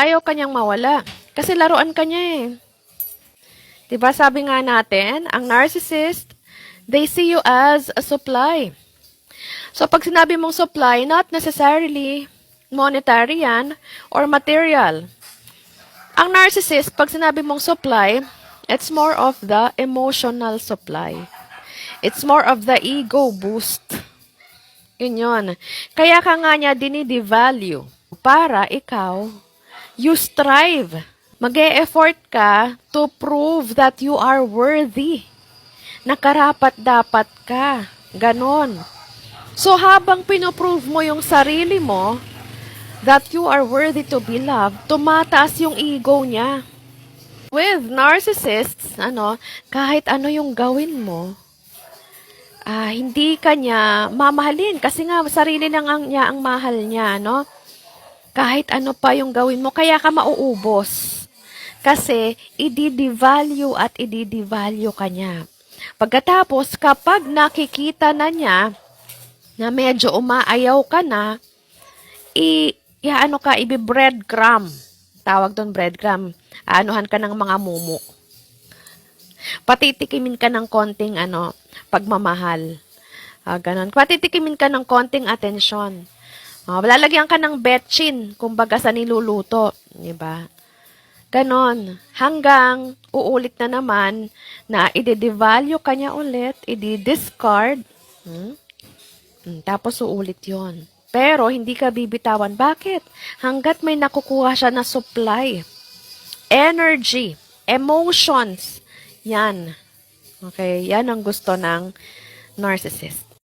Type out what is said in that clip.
Ayaw kanyang mawala. Kasi laruan kanya eh. Diba sabi nga natin, ang narcissist, they see you as a supply. So pag sinabi mong supply, not necessarily monetary yan or material. Ang narcissist, pag sinabi mong supply, it's more of the emotional supply. It's more of the ego boost. Yun yun. Kaya ka nga niya dinidevalue para ikaw, you strive. Mag-e-effort ka to prove that you are worthy. Nakarapat-dapat ka. Ganon. So habang pinoprove mo yung sarili mo, that you are worthy to be loved, tumataas yung ego niya. With narcissists, kahit ano yung gawin mo, hindi ka niya mamahalin kasi nga sarili niya ang mahal niya, no? Kahit ano pa yung gawin mo, kaya ka mauubos. Kasi i-devalue at i-devalue ka niya. Pagkatapos, kapag nakikita na niya na medyo umaayaw ka na, ibi-breadcrumb. Tawag doon breadcrumb. Aanuhan ka ng mga mumu. Patitikimin ka ng konting pagmamahal. Ganon. Patitikimin ka ng konting atensyon. Lalagyan ka ng betchin, kumbaga sa niluluto. Diba? Ganon. Hanggang uulit na naman na i-devalue ka niya ulit, i-discard. Tapos uulit yon. Pero hindi ka bibitawan. Bakit? Hanggat may nakukuha siya na supply. Energy. Emotions. Yan. Okay, yan ang gusto ng narcissist.